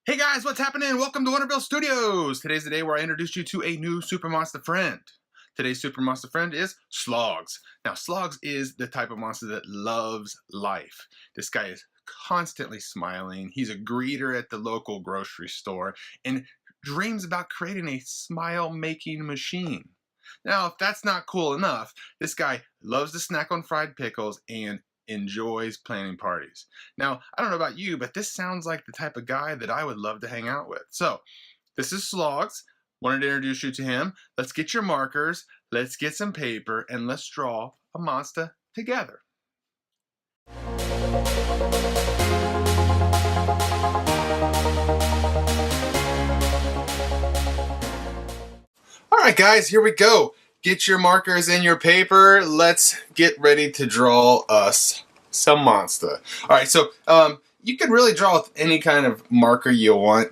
Hey guys, what's happening? Welcome to Wonderville Studios! Today's the day where I introduce you to a new Super Monster friend. Today's Super Monster friend is Slogs. Now, Slogs is the type of monster that loves life. This guy is constantly smiling. He's a greeter at the local grocery store and dreams about creating a smile-making machine. Now, if that's not cool enough, this guy loves to snack on fried pickles and enjoys planning parties. Now, I don't know about you, but this sounds like the type of guy that I would love to hang out with. So, this is Slogs. Wanted to introduce you to him. Let's get your markers, let's get some paper, and let's draw a monster together. Alright guys, here we go. Get your markers and your paper. Let's get ready to draw us some monster. Alright, so you can really draw with any kind of marker you want,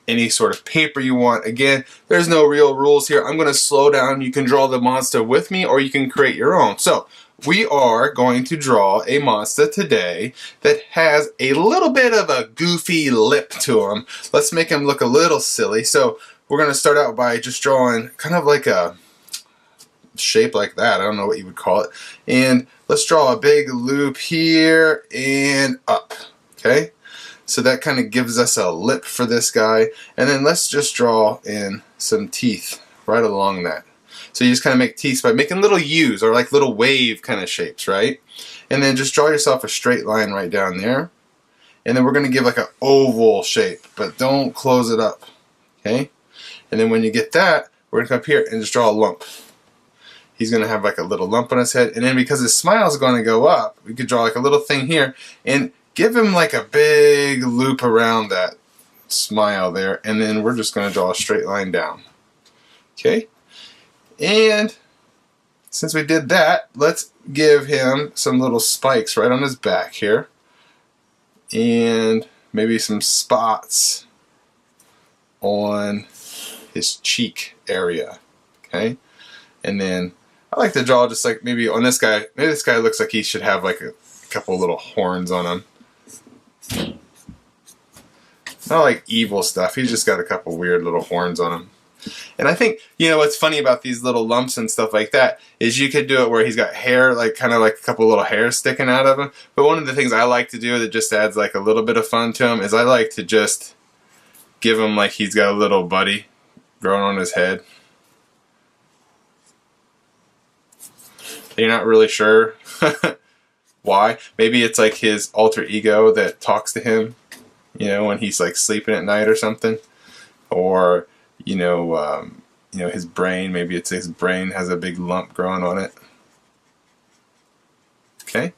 any sort of paper you want. Again, there's no real rules here. I'm going to slow down. You can draw the monster with me or you can create your own. So we are going to draw a monster today that has a little bit of a goofy lip to him. Let's make him look a little silly. So we're going to start out by just drawing kind of like a shape like that. I don't know what you would call it. And let's draw a big loop here and up. Okay, so that kind of gives us a lip for this guy. And then let's just draw in some teeth right along that. So you just kind of make teeth by making little U's or like little wave kind of shapes, right? And then just draw yourself a straight line right down there. And then we're going to give like an oval shape, but don't close it up. Okay, and then when you get that, we're going to come up here and just draw a lump. He's going to have like a little lump on his head. And then because his smile is going to go up, we could draw like a little thing here and give him like a big loop around that smile there. And then we're just going to draw a straight line down. Okay? And since we did that, let's give him some little spikes right on his back here. And maybe some spots on his cheek area. Okay? And then I like to draw just like maybe on this guy. Maybe this guy looks like he should have like a couple little horns on him. Not like evil stuff. He's just got a couple weird little horns on him. And I think, you know, what's funny about these little lumps and stuff like that is you could do it where he's got hair, like kind of like a couple little hairs sticking out of him. But one of the things I like to do that just adds like a little bit of fun to him is I like to just give him like he's got a little buddy growing on his head. You're not really sure why. Maybe it's like his alter ego that talks to him, you know, when he's like sleeping at night or something. Or, you know, his brain. Maybe it's his brain has a big lump growing on it. Okay.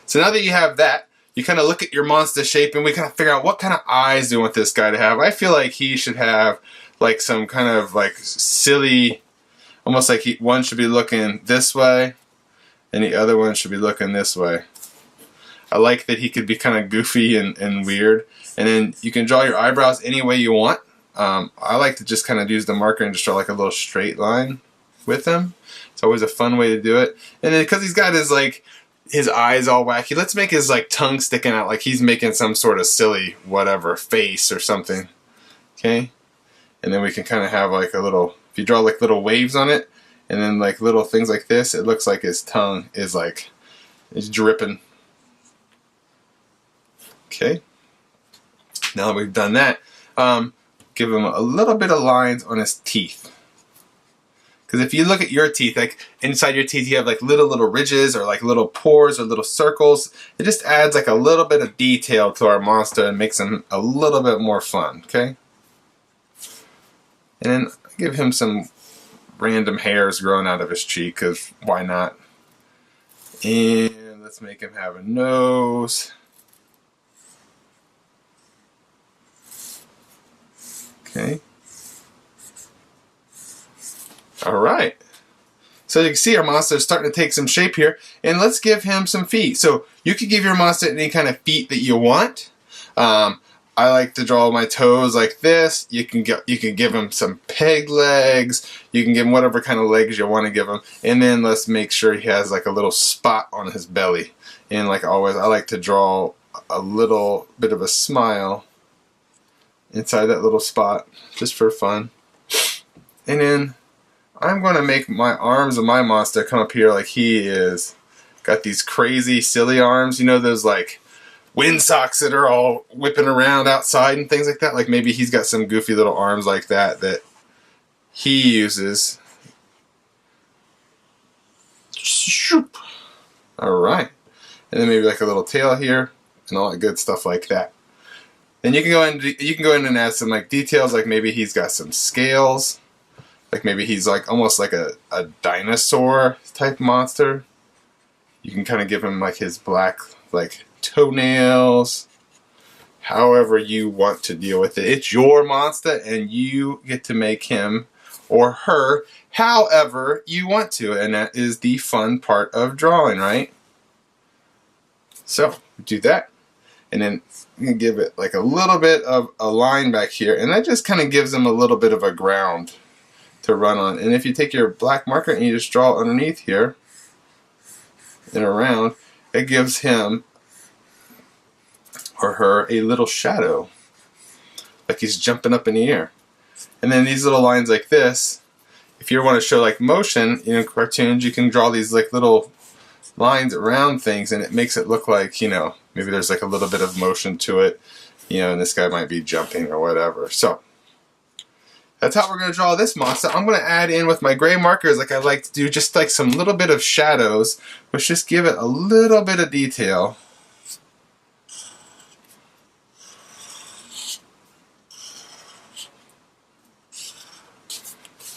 So now that you have that, you kind of look at your monster shape and we kind of figure out what kind of eyes do we want this guy to have. I feel like he should have like some kind of like silly, almost like one should be looking this way and the other one should be looking this way. I like that he could be kind of goofy and weird. And then you can draw your eyebrows any way you want. I like to just kind of use the marker and just draw like a little straight line with him. It's always a fun way to do it. And then because he's got his like his eyes all wacky, let's make his like tongue sticking out like he's making some sort of silly whatever face or something. Okay? And then we can kind of have like a little, if you draw like little waves on it and then like little things like this, it looks like his tongue is like, it's dripping. Okay. Now that we've done that, give him a little bit of lines on his teeth. Because if you look at your teeth, like inside your teeth you have like little ridges or like little pores or little circles. It just adds like a little bit of detail to our monster and makes him a little bit more fun. Okay. And then give him some random hairs growing out of his cheek, because why not? And let's make him have a nose. Okay. Alright. So you can see our monster is starting to take some shape here. And let's give him some feet. So you can give your monster any kind of feet that you want. I like to draw my toes like this. You can give him some peg legs. You can give him whatever kind of legs you want to give him. And then let's make sure he has like a little spot on his belly. And like always, I like to draw a little bit of a smile inside that little spot, just for fun. And then I'm going to make my arms of my monster come up here like he is. Got these crazy, silly arms. You know those like wind socks that are all whipping around outside and things like that? Like maybe he's got some goofy little arms like that that he uses. Alright. And then maybe like a little tail here and all that good stuff like that. Then you can go in and add some like details, like maybe he's got some scales. Like maybe he's like almost like a dinosaur type monster. You can kind of give him like his black like toenails. However you want to deal with it. It's your monster and you get to make him or her however you want to. And that is the fun part of drawing, right? So do that. And then you can give it like a little bit of a line back here. And that just kind of gives him a little bit of a ground to run on. And if you take your black marker and you just draw underneath here and around, it gives him or her a little shadow, like he's jumping up in the air. And then these little lines like this, if you want to show like motion in cartoons, you can draw these like little lines around things and it makes it look like, you know, maybe there's like a little bit of motion to it, you know, and this guy might be jumping or whatever. So that's how we're going to draw this monster. I'm going to add in with my gray markers, like I like to do, just like some little bit of shadows, which just give it a little bit of detail.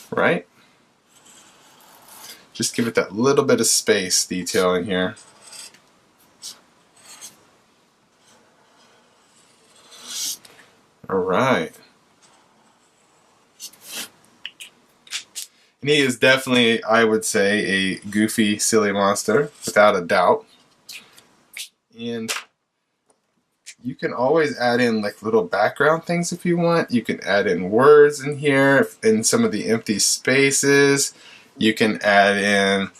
Right? Just give it that little bit of space detail in here. Alright. And he is definitely, I would say, a goofy, silly monster, without a doubt. And you can always add in like little background things if you want. You can add in words in here, in some of the empty spaces. You can add in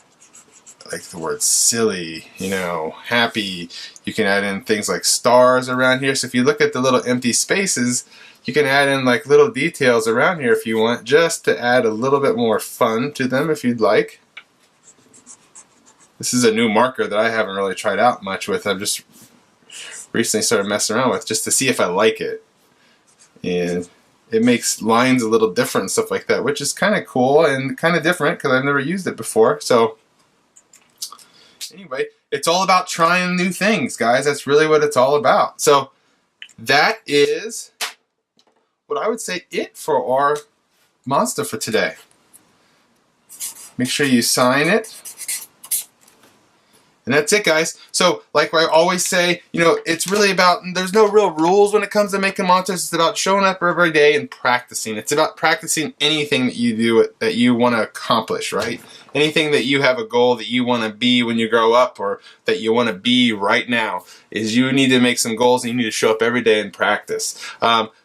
like the word silly, you know, happy. You can add in things like stars around here. So if you look at the little empty spaces, you can add in like little details around here if you want, just to add a little bit more fun to them if you'd like. This is a new marker that I haven't really tried out much with. I've just recently started messing around with just to see if I like it. And it makes lines a little different and stuff like that, which is kind of cool and kind of different because I've never used it before. So anyway, it's all about trying new things, guys. That's really what it's all about. So that is what I would say it for our monster for today. Make sure you sign it. And that's it, guys. So, like I always say, you know, it's really about, there's no real rules when it comes to making monsters. It's about showing up every day and practicing. It's about practicing anything that you do, that you want to accomplish, right? Anything that you have a goal that you want to be when you grow up, or that you want to be right now, is you need to make some goals and you need to show up every day and practice.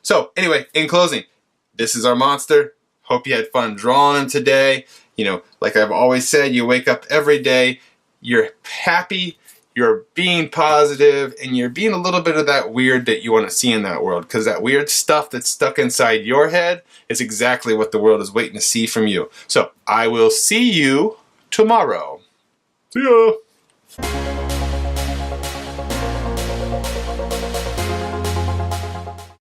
So, anyway, in closing, this is our monster. Hope you had fun drawing him today. You know, like I've always said, you wake up every day, you're happy, you're being positive, and you're being a little bit of that weird that you want to see in that world. Because that weird stuff that's stuck inside your head is exactly what the world is waiting to see from you. So, I will see you tomorrow. See ya!